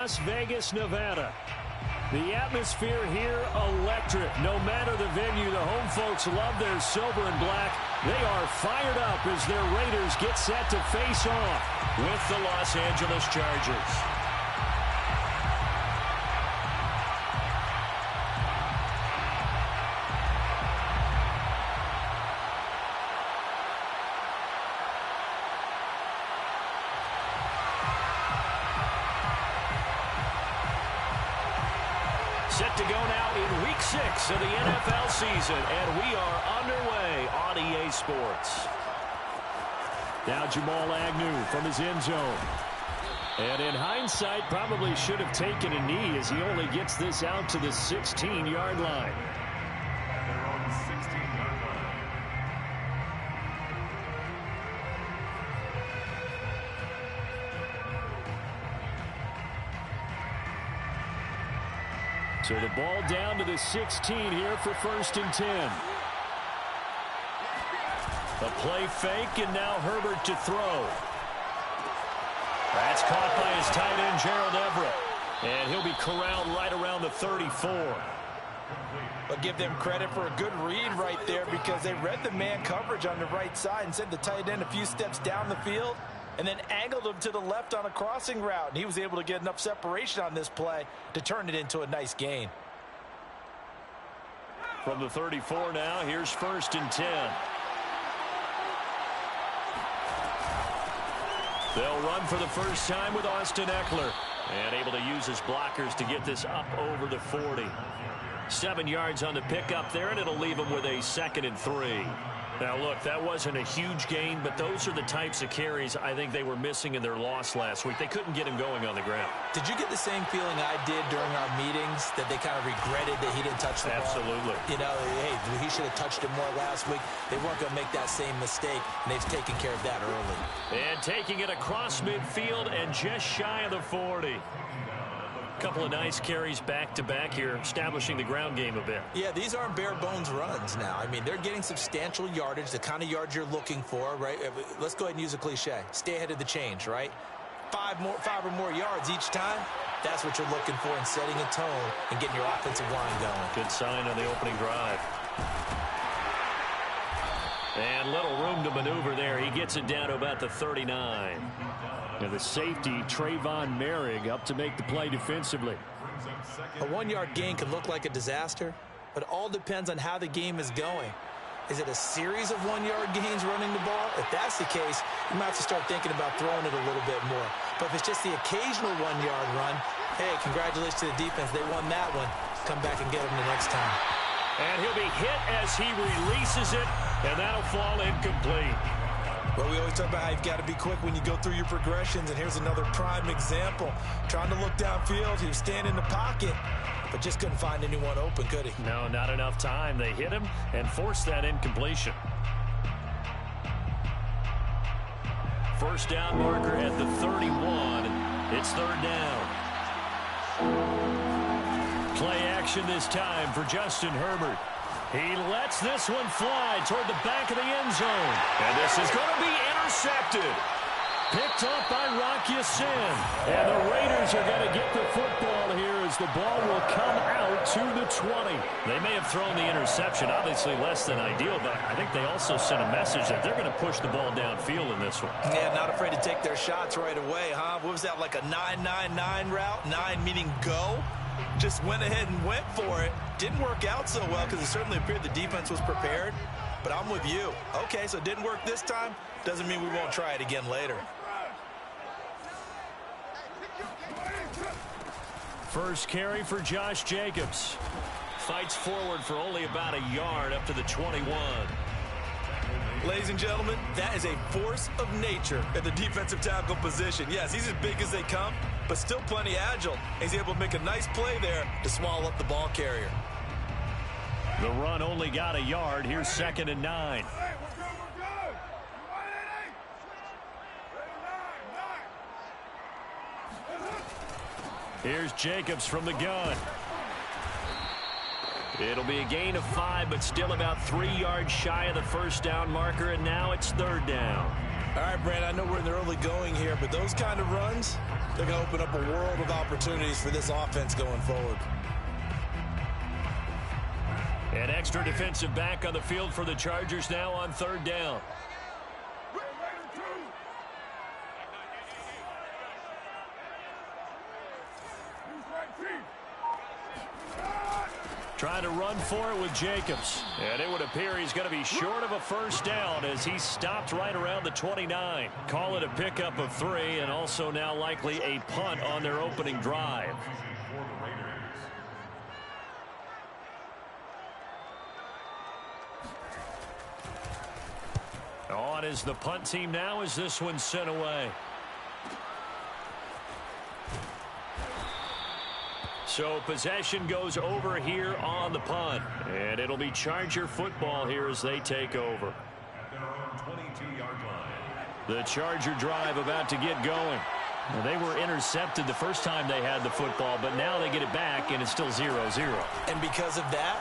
Las Vegas, Nevada. The atmosphere here, electric. No matter the venue, the home folks love their silver and black. They are fired up as their Raiders get set to face off with the Los Angeles Chargers. Set to go now in Week 6 of the NFL season, and we are underway on EA Sports. Now Jamal Agnew from his end zone. And in hindsight, probably should have taken a knee as he only gets this out to the 16-yard line. They're on the 16-yard line. So the ball down to the 16 here for 1st and 10. A play fake, and now Herbert to throw. That's caught by his tight end, Gerald Everett. And he'll be corralled right around the 34. But give them credit for a good read right there because they read the man coverage on the right side and sent the tight end a few steps down the field and then angled him to the left on a crossing route. And he was able to get enough separation on this play to turn it into a nice gain. From the 34 now, here's 1st and 10. They'll run for the first time with Austin Eckler. And able to use his blockers to get this up over the 40. 7 yards on the pickup there, and it'll leave him with a 2nd and 3. Now, look, that wasn't a huge gain, but those are the types of carries I think they were missing in their loss last week. They couldn't get him going on the ground. Did you get the same feeling I did during our meetings, that they kind of regretted that he didn't touch the ball? Absolutely. You know, hey, he should have touched it more last week. They weren't going to make that same mistake, and they've taken care of that early. And taking it across midfield and just shy of the 40. Couple of nice carries back-to-back here, establishing the ground game a bit. Yeah, these aren't bare-bones runs now. I mean, they're getting substantial yardage, the kind of yards you're looking for, right? Let's go ahead and use a cliche. Stay ahead of the change, right? 5 or more yards each time. That's what you're looking for in setting a tone and getting your offensive line going. Good sign on the opening drive. And little room to maneuver there. He gets it down to about the 39. And the safety, Trayvon Merrick, up to make the play defensively. A 1-yard gain can look like a disaster, but it all depends on how the game is going. Is it a series of 1-yard gains running the ball? If that's the case, you might have to start thinking about throwing it a little bit more. But if it's just the occasional 1-yard run, hey, congratulations to the defense. They won that one. Come back and get them the next time. And he'll be hit as he releases it, and that'll fall incomplete. Well, we always talk about how you've got to be quick when you go through your progressions, and here's another prime example. Trying to look downfield, he was standing in the pocket, but just couldn't find anyone open, could he? No, not enough time. They hit him and forced that incompletion. First down marker at the 31. It's 3rd down. Play action this time for Justin Herbert. He lets this one fly toward the back of the end zone. And this is going to be intercepted. Picked up by Rock Ya-Sin. And the Raiders are going to get the football here as the ball will come out to the 20. They may have thrown the interception, obviously less than ideal, but I think they also sent a message that they're going to push the ball downfield in this one. Yeah, not afraid to take their shots right away, huh? What was that, like a 9-9-9 route? 9 meaning go? Just went ahead and went for it. Didn't work out so well because it certainly appeared the defense was prepared. But I'm with you. Okay, so it didn't work this time. Doesn't mean we won't try it again later. First carry for Josh Jacobs. Fights forward for only about a yard up to the 21. Ladies and gentlemen, that is a force of nature at the defensive tackle position. Yes, he's as big as they come, but still plenty agile. He's able to make a nice play there to swallow up the ball carrier. The run only got a yard. Here's 2nd and 9. Here's Jacobs from the gun. It'll be a gain of 5, but still about 3 yards shy of the first down marker, and now it's 3rd down. All right, Brand, I know we're in the early going here, but those kind of runs, they're going to open up a world of opportunities for this offense going forward. An extra defensive back on the field for the Chargers now on third down. Trying to run for it with Jacobs. And it would appear he's going to be short of a first down as he stopped right around the 29. Call it a pickup of 3 and also now likely a punt on their opening drive. On is the punt team now as this one's sent away. So possession goes over here on the punt. And it'll be Charger football here as they take over. The Charger drive about to get going. Well, they were intercepted the first time they had the football, but now they get it back, and it's still 0-0. And because of that,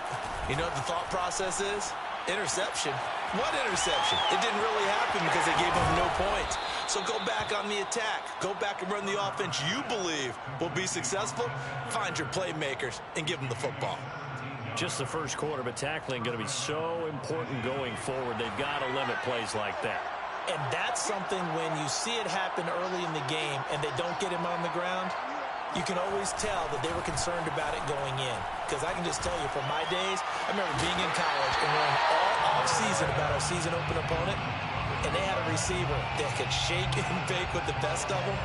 you know what the thought process is? Interception. What interception? It didn't really happen because they gave them no points. So go back on the attack. Go back and run the offense you believe will be successful. Find your playmakers and give them the football. Just the first quarter, but tackling going to be so important going forward. They've got to limit plays like that. And that's something when you see it happen early in the game and they don't get him on the ground, you can always tell that they were concerned about it going in. Because I can just tell you from my days, I remember being in college and learning all off-season about our season open opponent, and they had a receiver that could shake and bake with the best of them.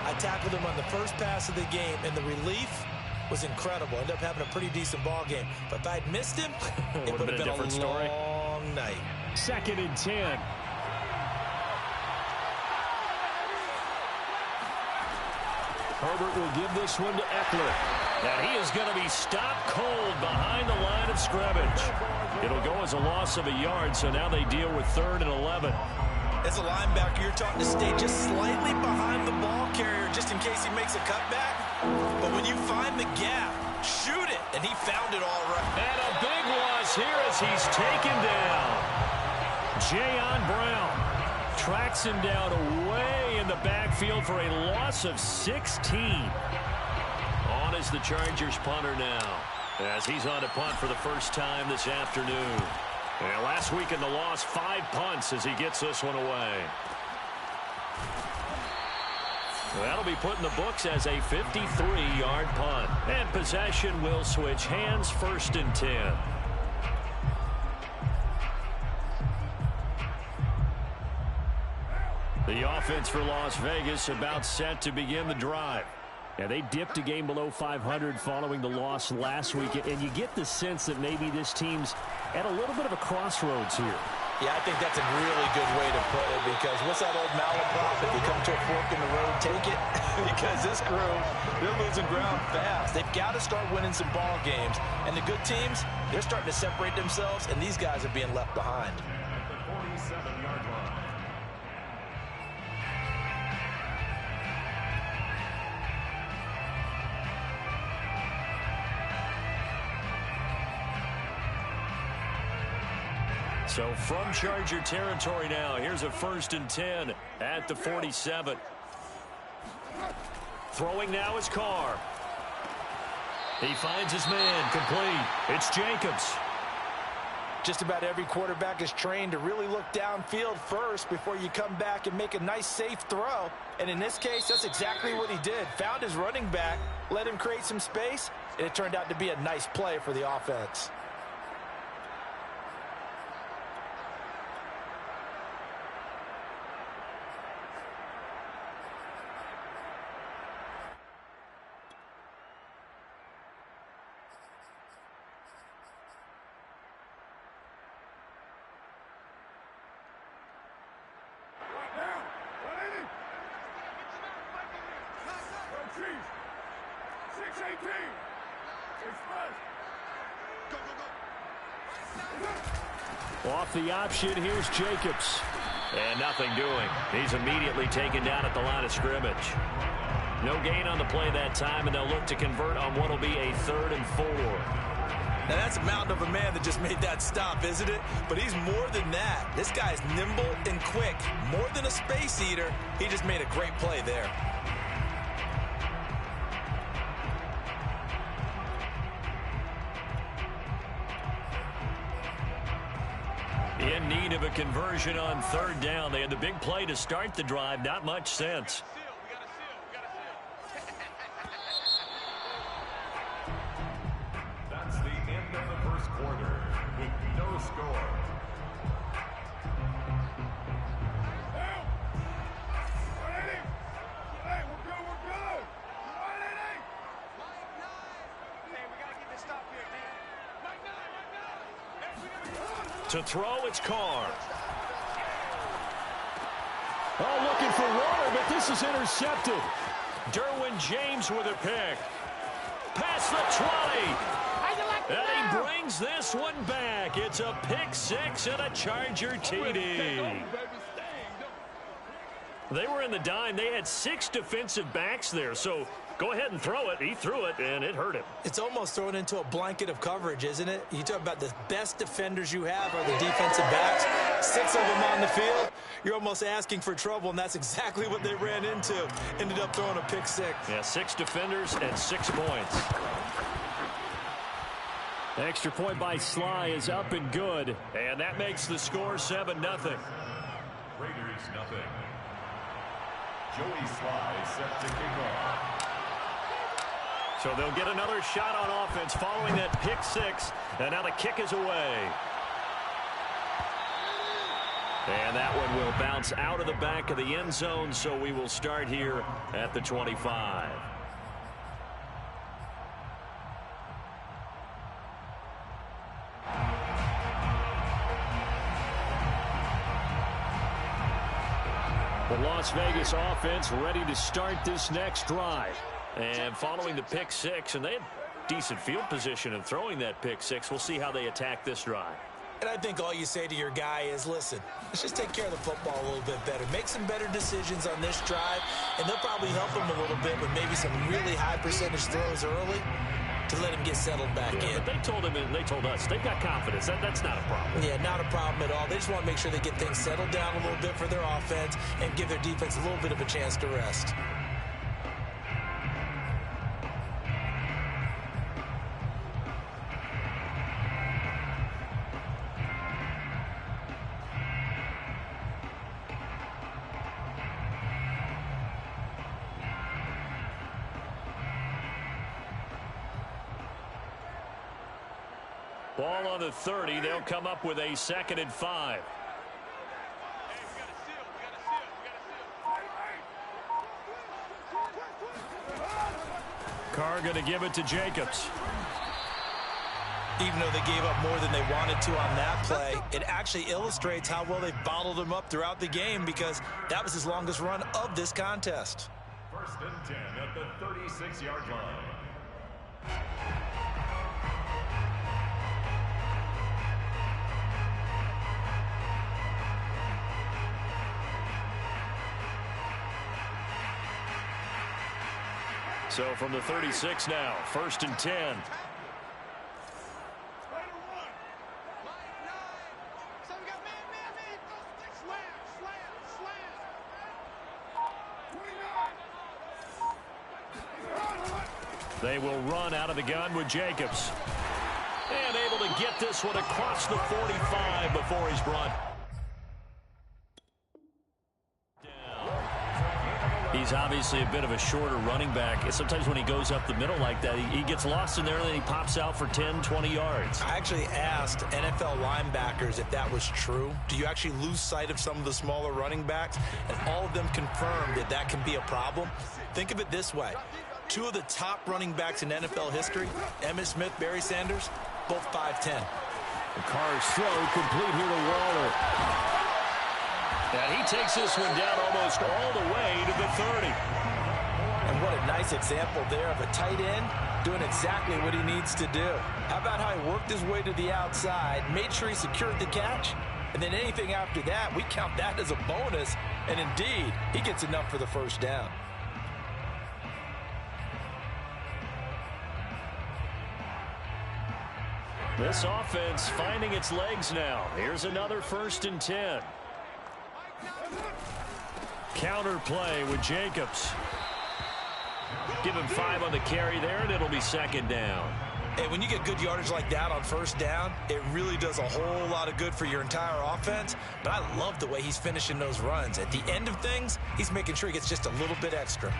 I tackled him on the first pass of the game, and the relief was incredible. Ended up having a pretty decent ball game. But if I'd missed him, it would have been a different story. Long night. 2nd and 10. Herbert will give this one to Eckler. And he is going to be stopped cold behind the line of scrimmage. It'll go as a loss of a yard, so now they deal with 3rd and 11. As a linebacker, you're taught to stay just slightly behind the ball carrier just in case he makes a cutback. But when you find the gap, shoot it. And he found it all right. And a big loss here as he's taken down. Jayon Brown tracks him down away in the backfield for a loss of 16. On is the Chargers punter now, as he's on to punt for the first time this afternoon. And last week in the loss, 5 punts as he gets this one away. That'll be put in the books as a 53-yard punt. And possession will switch hands, 1st and 10. The offense for Las Vegas about set to begin the drive. Yeah, they dipped a game below 500 following the loss last week, and you get the sense that maybe this team's at a little bit of a crossroads here. Yeah, I think that's a really good way to put it, because what's that old malaprop? If you come to a fork in the road, take it. Because this crew, they're losing ground fast. They've got to start winning some ball games. And the good teams, they're starting to separate themselves, and these guys are being left behind. At the 47-yard line. So from Charger territory now, here's a 1st and 10 at the 47. Throwing now is Carr. He finds his man, complete. It's Jacobs. Just about every quarterback is trained to really look downfield first before you come back and make a nice, safe throw. And in this case, that's exactly what he did. Found his running back, let him create some space, and it turned out to be a nice play for the offense. Off the option, here's Jacobs. And nothing doing. He's immediately taken down at the line of scrimmage. No gain on the play that time, and they'll look to convert on what will be a 3rd and 4. Now, that's a mountain of a man that just made that stop, isn't it? But he's more than that. This guy's nimble and quick. More than a space eater. He just made a great play there. In need of a conversion on third down. They had the big play to start the drive. Not much sense. That's the end of the first quarter with no score. To throw, it's Carr. Oh, looking for water, but this is intercepted. Derwin James with a pick. Past the 20. And he brings this one back. It's a pick six and a Charger TD. They were in the dime. They had 6 defensive backs there, so go ahead and throw it. He threw it, and it hurt him. It's almost thrown into a blanket of coverage, isn't it? You talk about the best defenders you have are the defensive backs. 6 of them on the field. You're almost asking for trouble, and that's exactly what they ran into. Ended up throwing a pick six. Yeah, 6 defenders and 6 points. Extra point by Sly is up and good, and that makes the score 7-0. Raiders nothing. Joey Sly set to kick off. So they'll get another shot on offense following that pick six, and now the kick is away. And that one will bounce out of the back of the end zone, so we will start here at the 25. The Las Vegas offense ready to start this next drive. And following the pick six, and they had decent field position in throwing that pick six. We'll see how they attack this drive. And I think all you say to your guy is, listen, let's just take care of the football a little bit better. Make some better decisions on this drive, and they'll probably help him a little bit with maybe some really high percentage throws early to let him get settled back in. But they told him and they told us they've got confidence. That's not a problem. Yeah, not a problem at all. They just want to make sure they get things settled down a little bit for their offense and give their defense a little bit of a chance to rest. Ball on the 30. They'll come up with a 2nd and 5. Carr going to give it to Jacobs. Even though they gave up more than they wanted to on that play, it actually illustrates how well they bottled him up throughout the game, because that was his longest run of this contest. 1st and 10 at the 36-yard line. So from the 36 now, 1st and 10. They will run out of the gun with Jacobs. And able to get this one across the 45 before he's brought down. He's obviously a bit of a shorter running back. Sometimes when he goes up the middle like that, he gets lost in there and then he pops out for 10, 20 yards. I actually asked NFL linebackers if that was true. Do you actually lose sight of some of the smaller running backs? And all of them confirmed that that can be a problem. Think of it this way. 2 of the top running backs in NFL history, Emmitt Smith, Barry Sanders, both 5'10". Carr's throw complete here to Waller. And he takes this one down almost all the way to the 30. And what a nice example there of a tight end doing exactly what he needs to do. How about how he worked his way to the outside, made sure he secured the catch, and then anything after that, we count that as a bonus. And indeed, he gets enough for the 1st down. This offense finding its legs now. Here's another 1st and 10. Counter play with Jacobs. Give him 5 on the carry there, and it'll be 2nd down. Hey, when you get good yardage like that on first down, it really does a whole lot of good for your entire offense. But I love the way he's finishing those runs. At the end of things, he's making sure he gets just a little bit extra.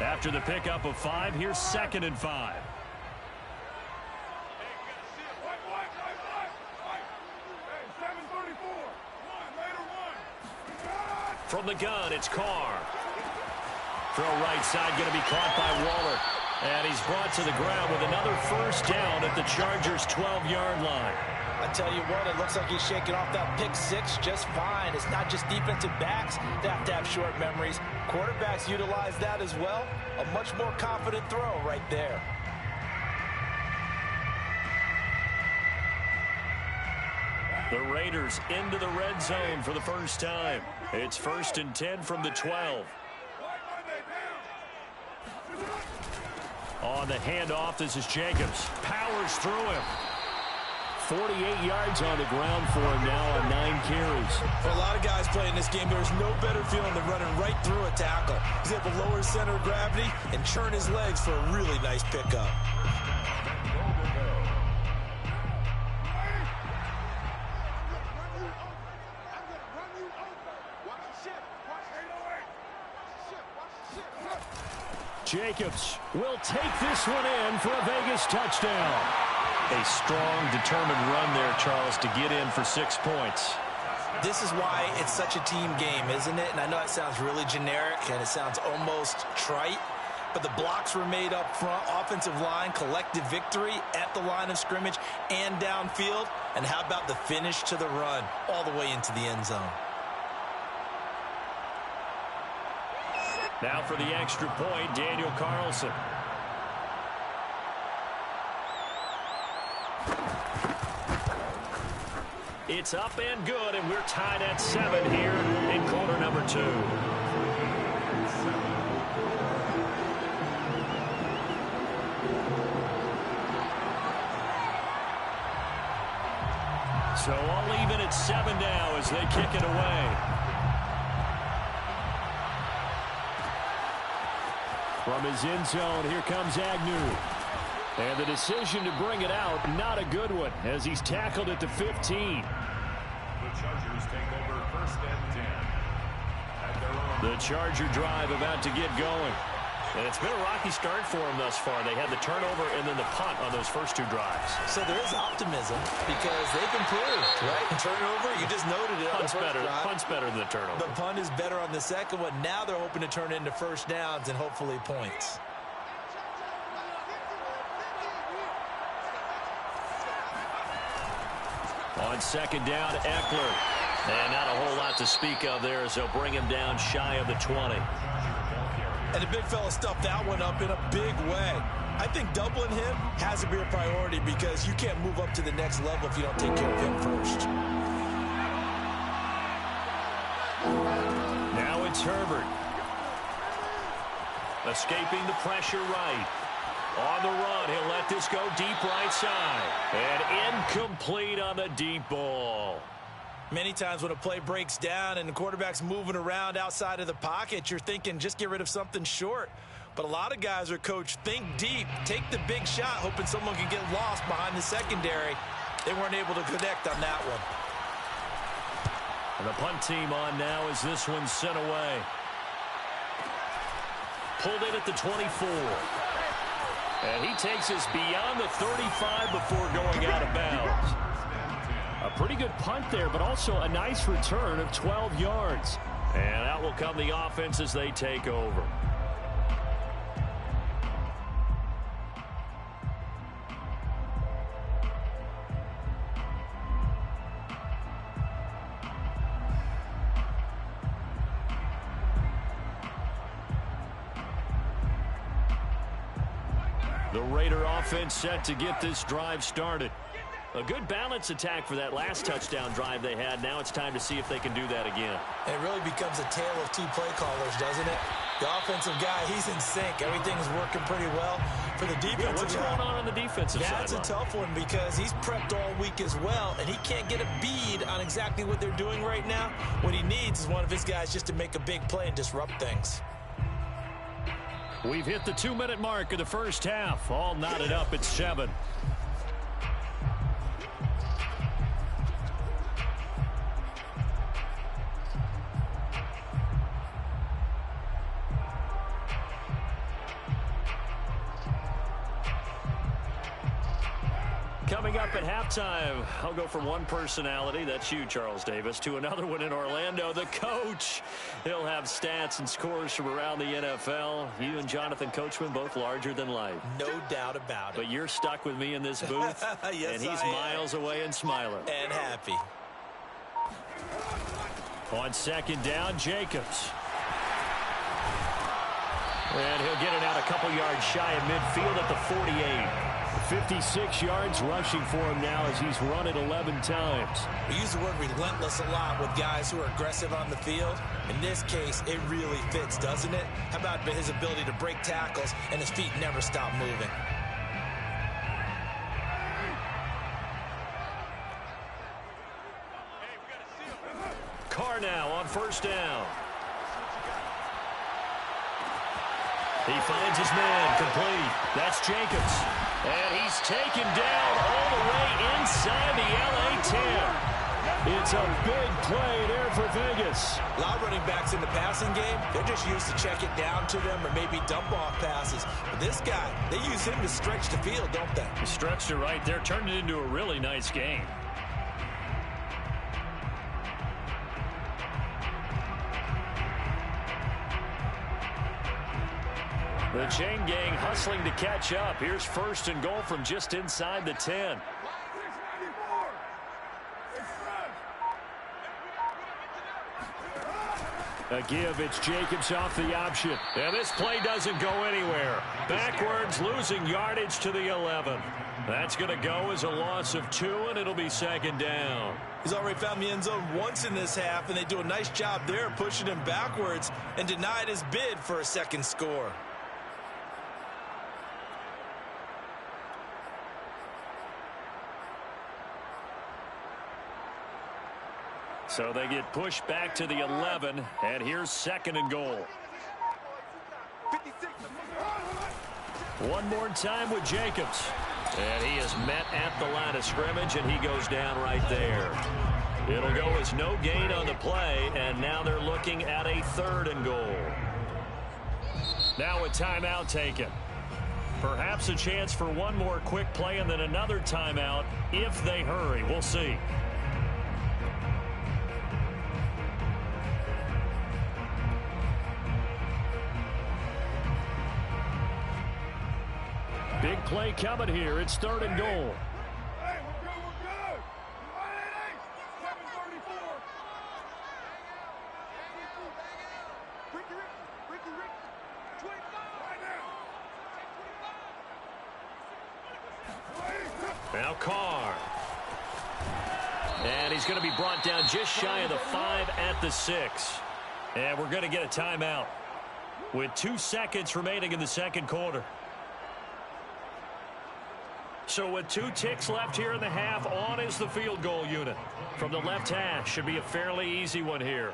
After the pickup of 5, here's 2nd and 5. From the gun, it's Carr. Throw right side going to be caught by Waller. And he's brought to the ground with another first down at the Chargers' 12-yard line. I tell you what, it looks like he's shaking off that pick six just fine. It's not just defensive backs that have to have short memories. Quarterbacks utilize that as well. A much more confident throw right there. The Raiders into the red zone for the first time. It's 1st and 10 from the 12. On the handoff, this is Jacobs. Powers through him. 48 yards on the ground for him now on 9 carries. For a lot of guys playing this game, there's no better feeling than running right through a tackle. He's able to lower his center of gravity and churn his legs for a really nice pickup. Jacobs will take this one in for a Vegas touchdown. A strong, determined run there, Charles, to get in for 6 points. This is why it's such a team game, isn't it? And I know it sounds really generic and it sounds almost trite, but the blocks were made up front, offensive line, collective victory at the line of scrimmage and downfield. And how about the finish to the run all the way into the end zone? Now for the extra point, Daniel Carlson. It's up and good, and we're tied at 7 here in quarter number 2. So all even at 7 now as they kick it away. From his end zone, here comes Agnew. And the decision to bring it out, not a good one, as he's tackled at the 15. The Chargers take over 1st and 10. At their own. The Charger drive about to get going. And it's been a rocky start for them thus far. They had the turnover and then the punt on those first 2 drives. So there is optimism because they've improved, right? Turnover, you just noted it. Punt's better than the turnover. The punt is better on the second one. Now they're hoping to turn it into first downs and hopefully points. On 2nd down, Eckler. And not a whole lot to speak of there as they'll bring him down shy of the 20. And the big fella stuffed that one up in a big way. I think doubling him has to be a priority because you can't move up to the next level if you don't take care of him first. Now it's Herbert. Escaping the pressure right. On the run, he'll let this go deep right side. And incomplete on the deep ball. Many times when a play breaks down and the quarterback's moving around outside of the pocket, you're thinking just get rid of something short. But a lot of guys are coached, think deep, take the big shot, hoping someone can get lost behind the secondary. They weren't able to connect on that one. And the punt team on now as this one's sent away. Pulled in at the 24. And he takes us beyond the 35 before going out of bounds. A pretty good punt there, but also a nice return of 12 yards. And out will come the offense as they take over. The Raider offense set to get this drive started. A good balance attack for that last touchdown drive they had. Now it's time to see if they can do that again. It really becomes a tale of 2 play callers, doesn't it? The offensive guy, he's in sync. Everything's working pretty well. For the defense, what's going on the defensive side? That's a tough one because he's prepped all week as well, and he can't get a bead on exactly what they're doing right now. What he needs is one of his guys just to make a big play and disrupt things. We've hit the 2-minute mark of the first half. All knotted up at 7. Coming up at halftime, I'll go from one personality, that's you, Charles Davis, to another one in Orlando, the coach. He'll have stats and scores from around the NFL. You and Jonathan Coachman, both larger than life. No doubt about it. But you're stuck with me in this booth, yes, and he's miles away and smiling. And happy. On second down, Jacobs. And he'll get it out a couple yards shy of midfield at the 48. 56 yards rushing for him now as he's run it 11 times. We use the word relentless a lot with guys who are aggressive on the field. In this case, it really fits, doesn't it? How about his ability to break tackles and his feet never stop moving? Carr now on first down. He finds his man complete. That's Jacobs. And he's taken down all the way inside the LA 10. It's a big play there for Vegas. A lot of running backs in the passing game, they're just used to check it down to them or maybe dump off passes. But this guy, they use him to stretch the field, don't they? He stretched it right there, turned it into a really nice game. The chain gang hustling to catch up. Here's first and goal from just inside the 10. A give, it's Jacobs off the option. And this play doesn't go anywhere. Backwards, losing yardage to the 11. That's going to go as a loss of 2, and it'll be second down. He's already found the end zone once in this half, and they do a nice job there pushing him backwards and denied his bid for a second score. So they get pushed back to the 11, and here's second and goal. One more time with Jacobs. And he is met at the line of scrimmage, and he goes down right there. It'll go as no gain on the play, and now they're looking at a third and goal. Now a timeout taken. Perhaps a chance for one more quick play and then another timeout if they hurry. We'll see. Big play coming here. It's third and goal. Hey, we're good. 7:34. Now Carr. And he's going to be brought down just shy of the 5 at the 6. And we're going to get a timeout with 2 seconds remaining in the second quarter. So with 2 ticks left here in the half, on is the field goal unit. From the left hash, should be a fairly easy one here.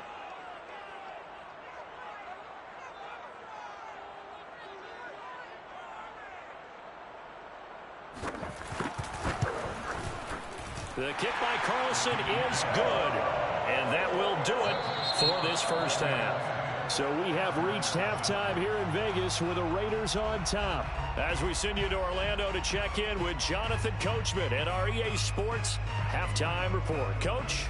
The kick by Carlson is good. And that will do it for this first half. So we have reached halftime here in Vegas with the Raiders on top. As we send you to Orlando to check in with Jonathan Coachman at our EA Sports Halftime Report. Coach?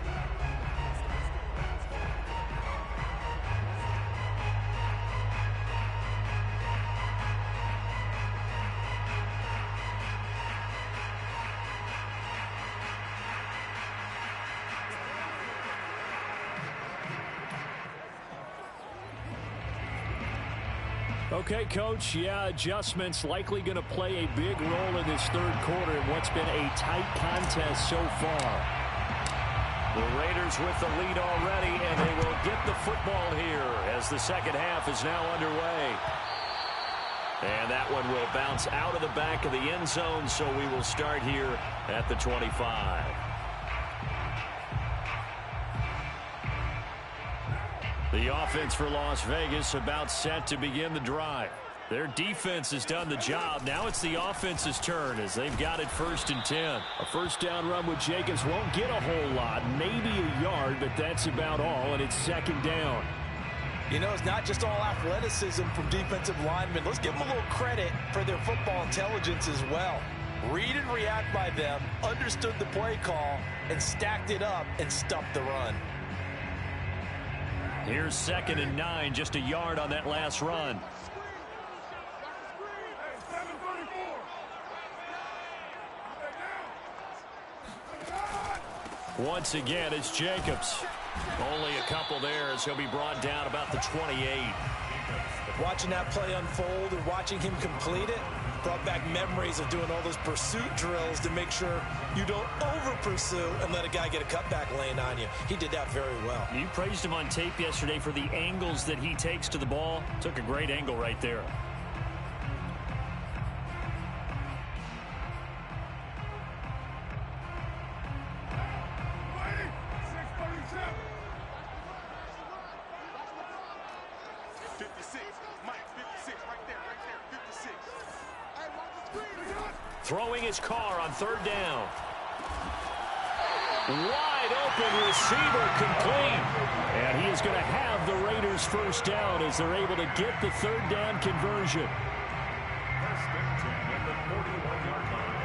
Okay, Coach, yeah, adjustments likely going to play a big role in this third quarter in what's been a tight contest so far. The Raiders with the lead already, and they will get the football here as the second half is now underway. And that one will bounce out of the back of the end zone, so we will start here at the 25. The offense for Las Vegas about set to begin the drive. Their defense has done the job. Now it's the offense's turn as they've got it 1st and 10. A first down run with Jacobs won't get a whole lot, maybe a yard, but that's about all, and it's 2nd down. You know, it's not just all athleticism from defensive linemen. Let's give them a little credit for their football intelligence as well. Read and react by them, understood the play call, and stacked it up and stuffed the run. Here's 2nd and 9, just a yard on that last run. Once again, it's Jacobs. Only a couple there as he'll be brought down about the 28. Watching that play unfold and watching him complete it brought back memories of doing all those pursuit drills to make sure you don't over-pursue and let a guy get a cutback lane on you. He did that very well. You praised him on tape yesterday for the angles that he takes to the ball. Took a great angle right there. Throwing his car on 3rd down. Wide open receiver complete. And he is going to have the Raiders 1st down as they're able to get the 3rd down conversion. 1st and 10 at the 41-yard line.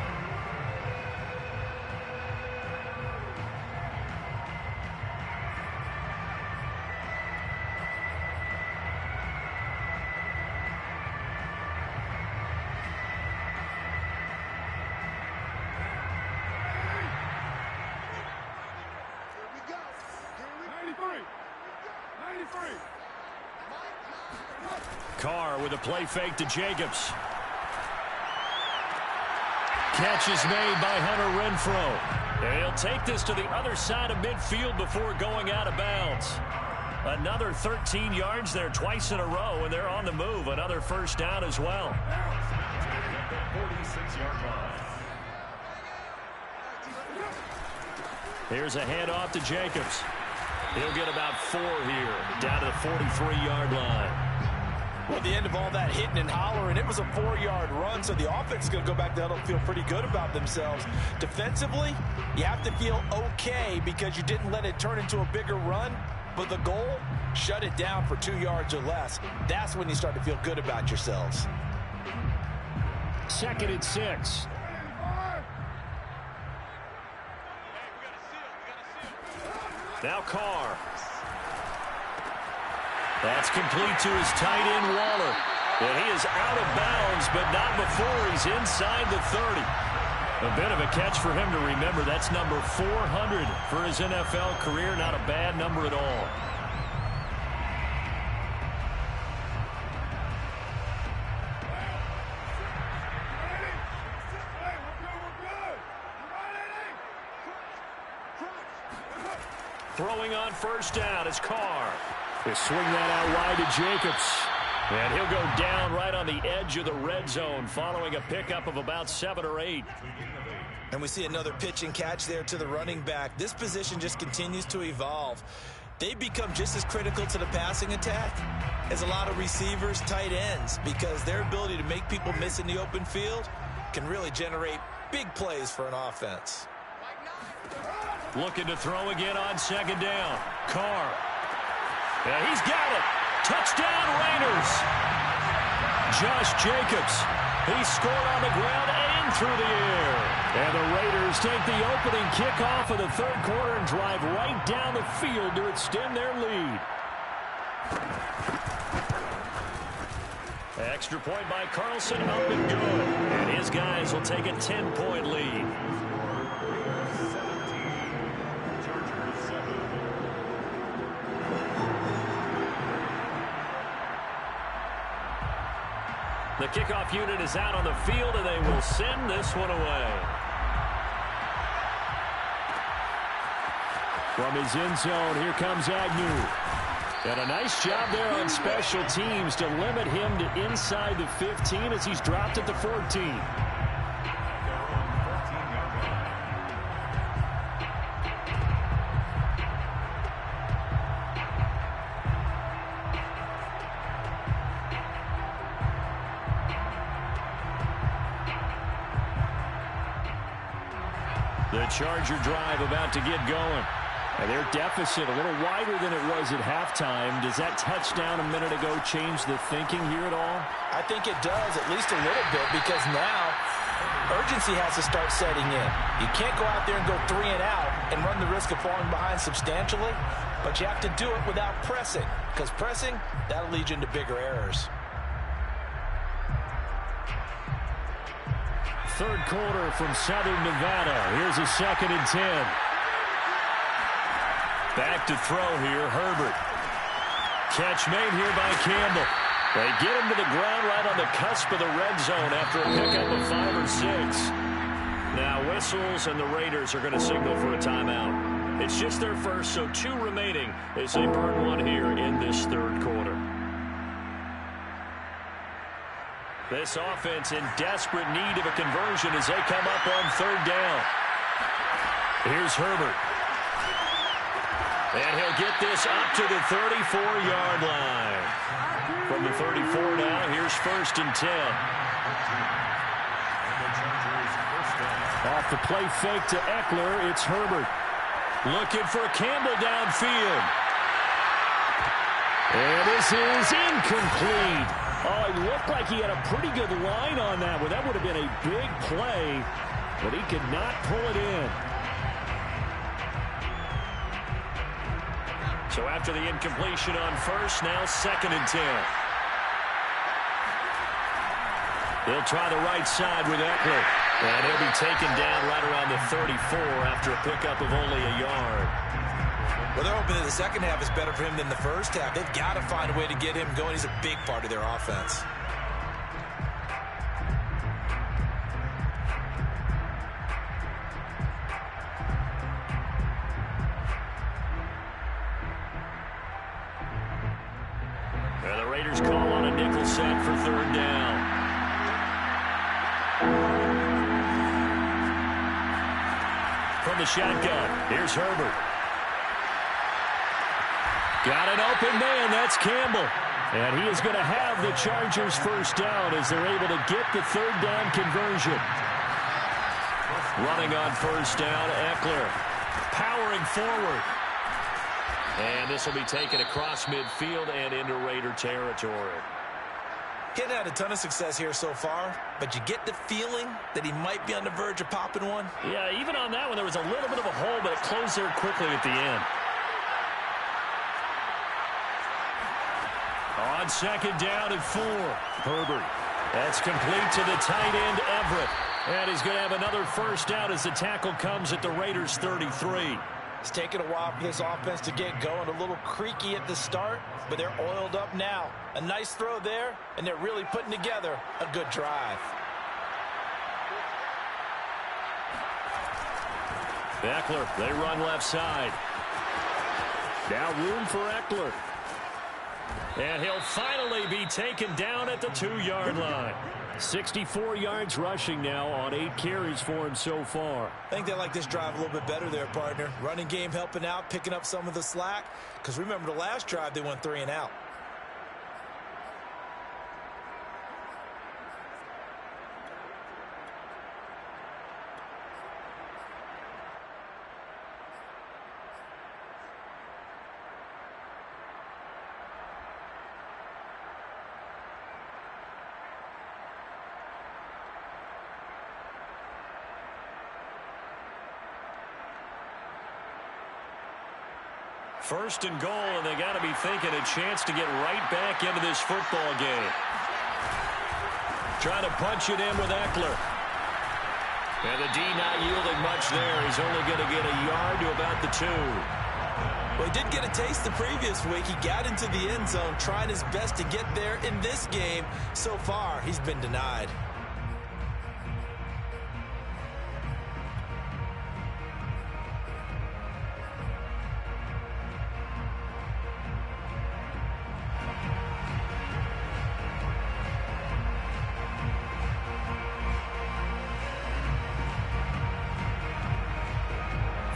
Carr with a play fake to Jacobs. Catch is made by Hunter Renfrow. And he'll take this to the other side of midfield before going out of bounds. Another 13 yards there twice in a row, and they're on the move. Another 1st down as well. 46-yard line. Here's a handoff to Jacobs. He'll get about 4 here, down to the 43-yard line. Well, at the end of all that hitting and hollering, it was a 4-yard run, so the offense is going to go back there and feel pretty good about themselves. Defensively, you have to feel okay because you didn't let it turn into a bigger run, but the goal, shut it down for 2 yards or less. That's when you start to feel good about yourselves. 2nd and 6. Now Carr. That's complete to his tight end, Waller. And he is out of bounds, but not before he's inside the 30. A bit of a catch for him to remember. That's number 400 for his NFL career. Not a bad number at all. Throwing on 1st down is Carr. They swing that out wide to Jacobs. And he'll go down right on the edge of the red zone following a pickup of about 7 or 8. And we see another pitch and catch there to the running back. This position just continues to evolve. They become just as critical to the passing attack as a lot of receivers, tight ends, because their ability to make people miss in the open field can really generate big plays for an offense. Looking to throw again on 2nd down. Carr. Yeah, he's got it. Touchdown, Raiders. Josh Jacobs. He scored on the ground and through the air. And the Raiders take the opening kickoff of the 3rd quarter and drive right down the field to extend their lead. Extra point by Carlson, up and good. And his guys will take a 10-point lead. The kickoff unit is out on the field, and they will send this one away. From his end zone, here comes Agnew. And a nice job there on special teams to limit him to inside the 15 as he's dropped at the 14. The Charger drive about to get going. And their deficit a little wider than it was at halftime. Does that touchdown a minute ago change the thinking here at all? I think it does, at least a little bit, because now urgency has to start setting in. You can't go out there and go 3 and out and run the risk of falling behind substantially, but you have to do it without pressing, because pressing, that'll lead you into bigger errors. Third quarter from Southern Nevada. Here's a 2nd and 10. Back to throw here, Herbert. Catch made here by Campbell. They get him to the ground right on the cusp of the red zone after a pickup of 5 or 6. Now whistles, and the Raiders are going to signal for a timeout. It's just their first, so 2 remaining as they burn 1 here in this third quarter. This offense in desperate need of a conversion as they come up on 3rd down. Here's Herbert. And he'll get this up to the 34-yard line. From the 34 now, here's 1st and 10. Off the play fake to Eckler, it's Herbert. Looking for Campbell downfield. And this is incomplete. Oh, it looked like he had a pretty good line on that one. That would have been a big play, but he could not pull it in. So after the incompletion on 1st, now 2nd and 10. They'll try the right side with Eckler. And he'll be taken down right around the 34 after a pickup of only a yard. Well, they're hoping that the second half is better for him than the first half. They've got to find a way to get him going. He's a big part of their offense. And the Raiders call on a nickel set for 3rd down. From the shotgun, here's Herbert. Got an open man, that's Campbell. And he is going to have the Chargers 1st down as they're able to get the 3rd down conversion. Running on 1st down, Eckler powering forward. And this will be taken across midfield and into Raider territory. He hasn't had a ton of success here so far, but you get the feeling that he might be on the verge of popping one. Yeah, even on that one, there was a little bit of a hole, but it closed there quickly at the end. On 2nd down and 4, Herbert. That's complete to the tight end, Everett. And he's going to have another 1st down as the tackle comes at the Raiders' 33. It's taken a while for this offense to get going. A little creaky at the start, but they're oiled up now. A nice throw there, and they're really putting together a good drive. Eckler, they run left side. Now room for Eckler. And he'll finally be taken down at the 2-yard line. 64 yards rushing now on 8 carries for him so far. I think they like this drive a little bit better there, partner. Running game helping out, picking up some of the slack. Because remember the last drive, they went 3 and out. First and goal, and they got to be thinking a chance to get right back into this football game. Trying to punch it in with Eckler. And the D not yielding much there. He's only going to get a yard to about the 2. Well, he did get a taste the previous week. He got into the end zone, trying his best to get there in this game. So far, he's been denied.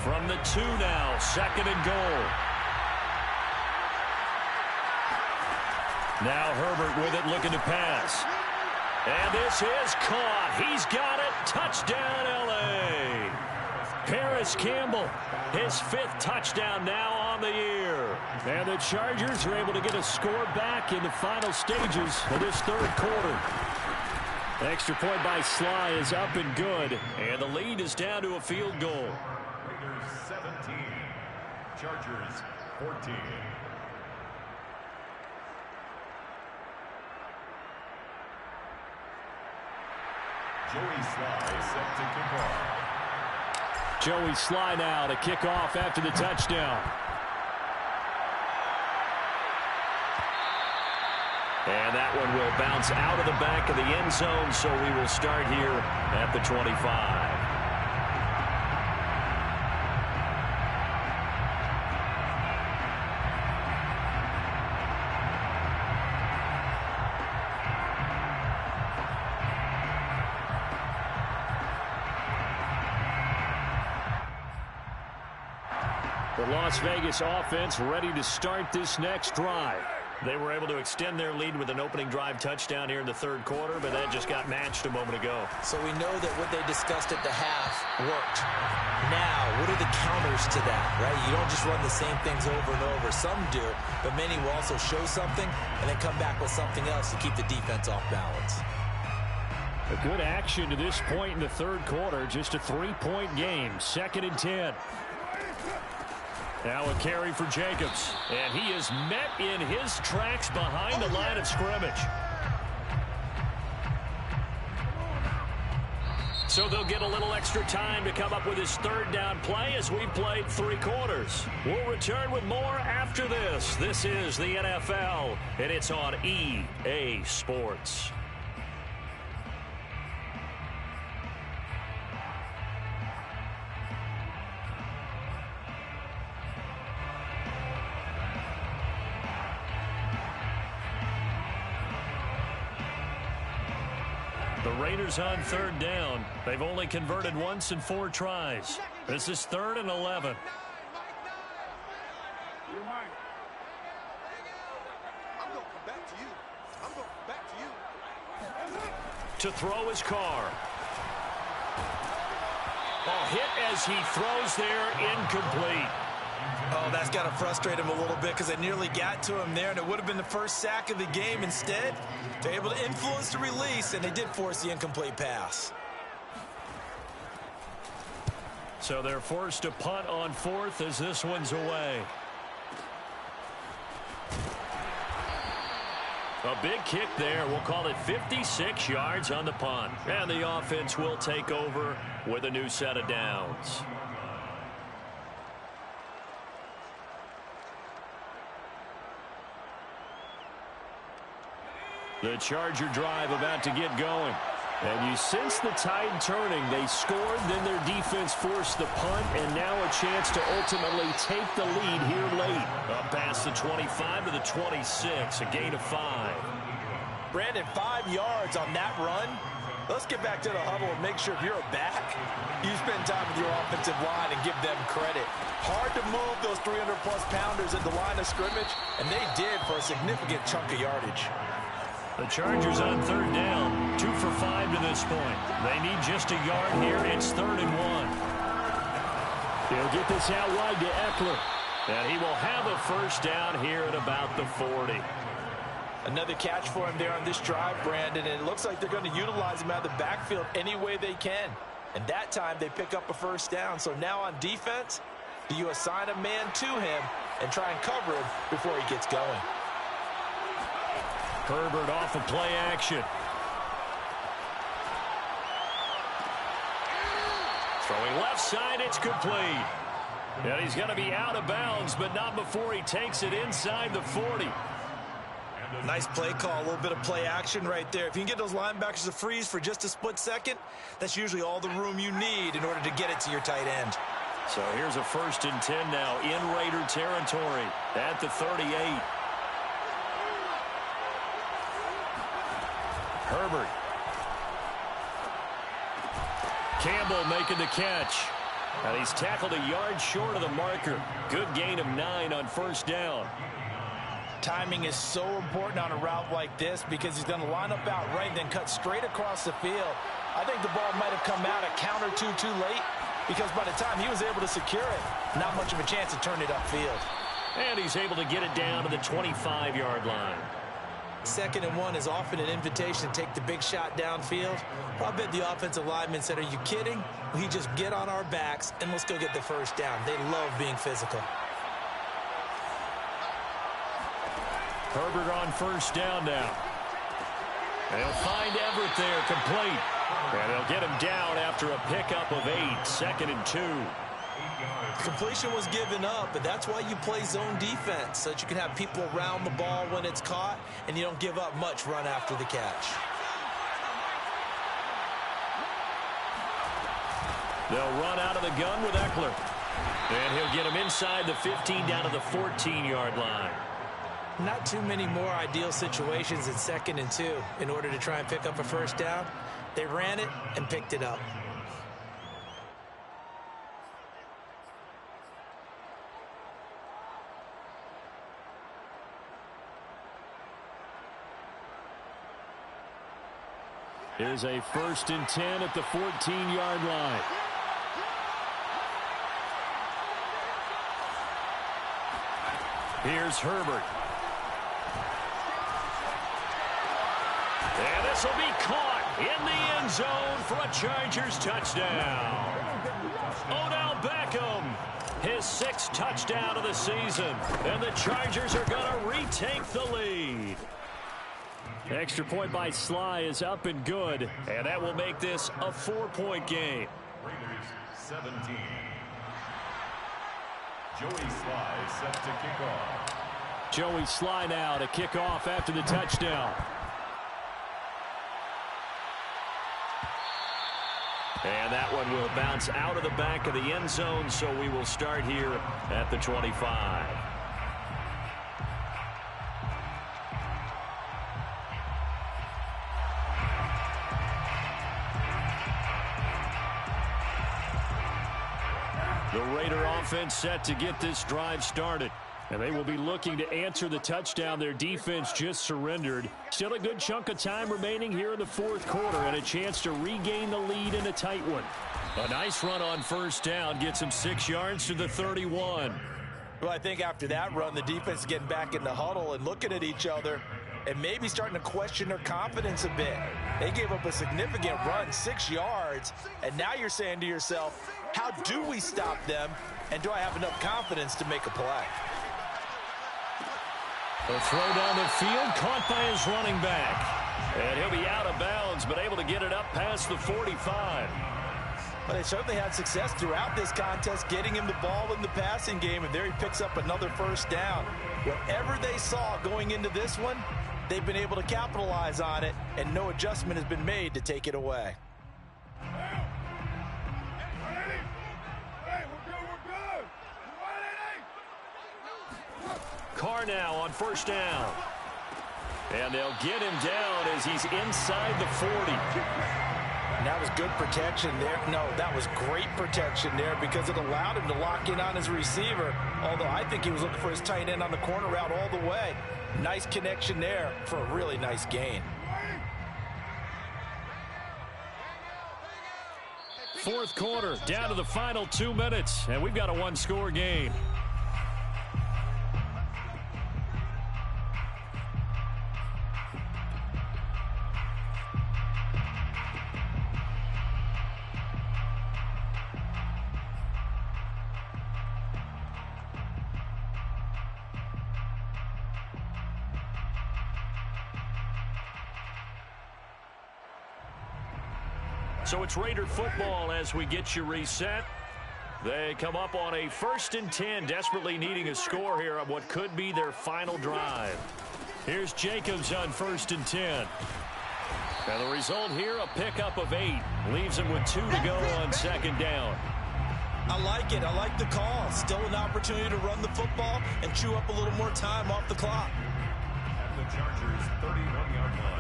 From the 2 now, 2nd and goal. Now Herbert with it, looking to pass. And this is caught. He's got it. Touchdown, L.A. Paris Campbell, his 5th touchdown now on the year. And the Chargers are able to get a score back in the final stages of this 3rd quarter. Extra point by Sly is up and good. And the lead is down to a field goal. Raiders 17, Chargers 14. Joey Sly set to kick off. Joey Sly now to kick off after the touchdown. And that one will bounce out of the back of the end zone, so we will start here at the 25. The Las Vegas offense ready to start this next drive. They were able to extend their lead with an opening drive touchdown here in the 3rd quarter, but that just got matched a moment ago. So we know that what they discussed at the half worked. Now, what are the counters to that, right? You don't just run the same things over and over. Some do, but many will also show something and then come back with something else to keep the defense off balance. A good action to this point in the 3rd quarter. Just a 3-point game. 2nd and 10. Now a carry for Jacobs. And he is met in his tracks behind the line of scrimmage. So they'll get a little extra time to come up with his 3rd down play as we played 3 quarters. We'll return with more after this. This is the NFL, and it's on EA Sports. The Raiders on 3rd down. They've only converted once in 4 tries. This is 3rd and 11. To throw his car. Ball hit as he throws there, incomplete. Oh, that's got to frustrate him a little bit because they nearly got to him there, and it would have been the first sack of the game. Instead, they're able to influence the release, and they did force the incomplete pass. So they're forced to punt on 4th as this one's away. A big kick there. We'll call it 56 yards on the punt. And the offense will take over with a new set of downs. The Charger drive about to get going. And you sense the tide turning. They scored, then their defense forced the punt, and now a chance to ultimately take the lead here late. Up past the 25 to the 26, a gain of 5. Brandon, 5 yards on that run. Let's get back to the huddle and make sure if you're a back, you spend time with your offensive line and give them credit. Hard to move those 300-plus pounders at the line of scrimmage, and they did for a significant chunk of yardage. The Chargers on 3rd down, 2 for 5 to this point. They need just a yard here. It's 3rd and 1. He'll get this out wide to Eckler. And he will have a first down here at about the 40. Another catch for him there on this drive, Brandon, and it looks like they're going to utilize him out of the backfield any way they can. And that time they pick up a first down. So now on defense, do you assign a man to him and try and cover him before he gets going? Herbert off of play action. Throwing left side, it's complete. And he's going to be out of bounds, but not before he takes it inside the 40. Nice play call, a little bit of play action right there. If you can get those linebackers to freeze for just a split second, that's usually all the room you need in order to get it to your tight end. So here's a 1st and 10 now in Raider territory at the 38. Herbert. Campbell making the catch. And he's tackled a yard short of the marker. Good gain of 9 on first down. Timing is so important on a route like this because he's going to line up out right and then cut straight across the field. I think the ball might have come out a count or two too late because by the time he was able to secure it, not much of a chance to turn it upfield. And he's able to get it down to the 25-yard line. 2nd and 1 is often an invitation to take the big shot downfield. I bet the offensive lineman said, are you kidding? We just get on our backs and let's go get the first down. They love being physical. Herbert on first down now. They'll find Everett there, complete. And they'll get him down after a pickup of 8, 2nd and 2. Completion was given up, but that's why you play zone defense, so that you can have people around the ball when it's caught, and you don't give up much run after the catch. They'll run out of the gun with Eckler. And he'll get him inside the 15 down to the 14-yard line. Not too many more ideal situations in 2nd and 2 in order to try and pick up a first down. They ran it and picked it up. Here's a 1st and 10 at the 14-yard line. Here's Herbert. And this will be caught in the end zone for a Chargers touchdown. Odell Beckham, his 6th touchdown of the season. And the Chargers are going to retake the lead. Extra point by Sly is up and good. And that will make this a 4-point game. Raiders 17. Joey Sly set to kick off. Joey Sly now to kick off after the touchdown. And that one will bounce out of the back of the end zone, so we will start here at the 25. The Raider offense set to get this drive started. And they will be looking to answer the touchdown their defense just surrendered. Still a good chunk of time remaining here in the 4th quarter and a chance to regain the lead in a tight one. A nice run on first down gets him 6 yards to the 31. Well, I think after that run, the defense is getting back in the huddle and looking at each other and maybe starting to question their confidence a bit. They gave up a significant run, 6 yards, and now you're saying to yourself, how do we stop them, and do I have enough confidence to make a play? A throw down the field, caught by his running back. And he'll be out of bounds, but able to get it up past the 45. But they certainly had success throughout this contest, getting him the ball in the passing game, and there he picks up another first down. Whatever they saw going into this one, they've been able to capitalize on it, and no adjustment has been made to take it away. Carr now on first down. And they'll get him down as he's inside the 40. And that was good protection there. No, that was great protection there because it allowed him to lock in on his receiver, although I think he was looking for his tight end on the corner route all the way. Nice connection there for a really nice gain. 4th quarter, down to the final 2 minutes, and we've got a 1-score game. So it's Raider football as we get you reset. They come up on a 1st and 10, desperately needing a score here on what could be their final drive. Here's Jacobs on 1st and 10. And the result here, a pickup of 8. Leaves him with 2 to go on 2nd down. I like it. I like the call. Still an opportunity to run the football and chew up a little more time off the clock. At the Chargers' 31-yard line.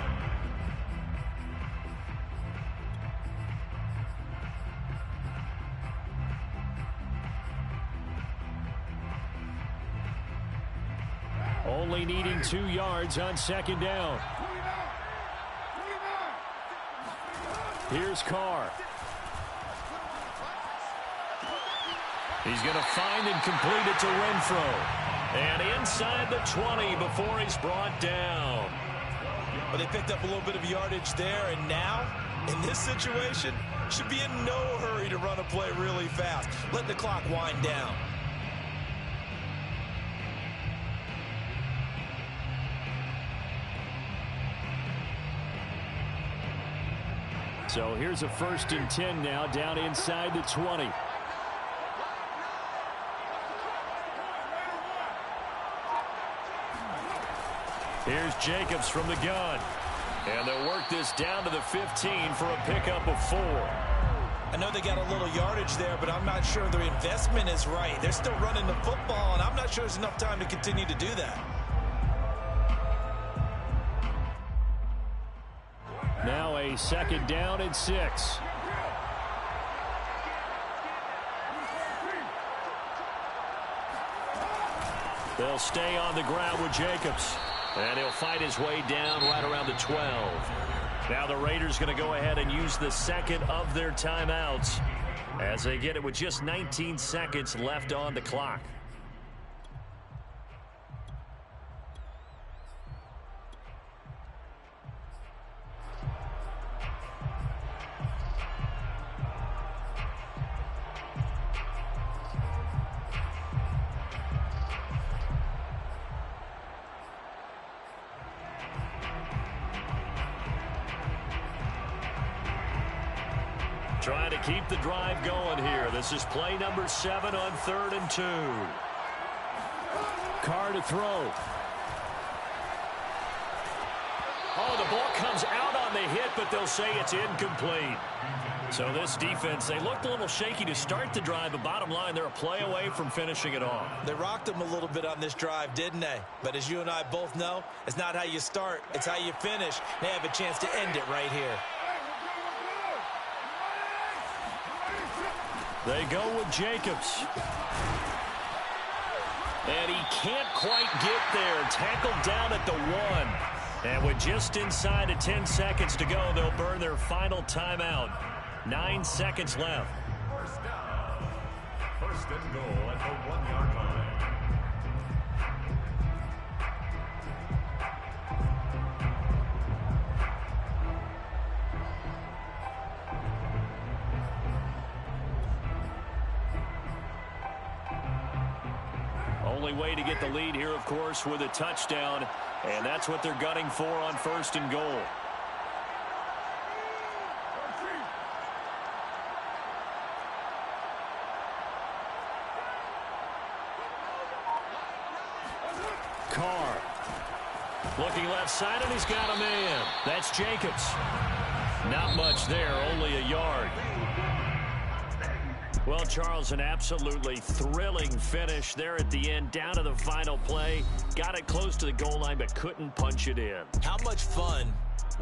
Only needing 2 yards on second down. Here's Carr. He's going to find and complete it to Renfro. And inside the 20 before he's brought down. Well, they picked up a little bit of yardage there, and now, in this situation, should be in no hurry to run a play really fast. Let the clock wind down. So here's a 1st and 10 now, down inside the 20. Here's Jacobs from the gun. And they'll work this down to the 15 for a pickup of 4. I know they got a little yardage there, but I'm not sure their investment is right. They're still running the football, and I'm not sure there's enough time to continue to do that. Now a 2nd down and 6. They'll stay on the ground with Jacobs. And he'll fight his way down right around the 12. Now the Raiders going to go ahead and use the 2nd of their timeouts as they get it with just 19 seconds left on the clock. Trying to keep the drive going here. This is play number 7 on 3rd and 2. Carr to throw. Oh, the ball comes out on the hit, but they'll say it's incomplete. So this defense, they looked a little shaky to start the drive, but bottom line, they're a play away from finishing it off. They rocked them a little bit on this drive, didn't they? But as you and I both know, it's not how you start, it's how you finish. They have a chance to end it right here. They go with Jacobs. And he can't quite get there. Tackled down at the 1. And with just inside of 10 seconds to go, they'll burn their final timeout. 9 seconds left. First down. 1st and goal at the 1-yard line. Only way to get the lead here, of course, with a touchdown. And that's what they're gunning for on 1st and goal. Carr. Looking left side, and he's got a man. That's Jacobs. Not much there, only a yard. Well, Charles, an absolutely thrilling finish there at the end, down to the final play. Got it close to the goal line, but couldn't punch it in. How much fun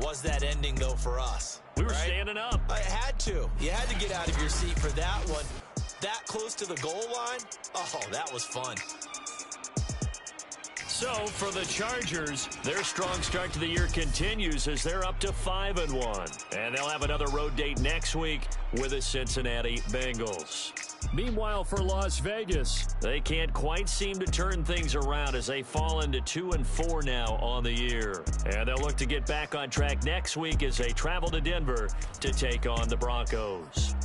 was that ending, though, for us? We were standing up. I had to. You had to get out of your seat for that one. That close to the goal line? Oh, that was fun. So, for the Chargers, their strong start to the year continues as they're up to 5-1. And they'll have another road date next week with the Cincinnati Bengals. Meanwhile, for Las Vegas, they can't quite seem to turn things around as they fall into 2-4 now on the year. And they'll look to get back on track next week as they travel to Denver to take on the Broncos.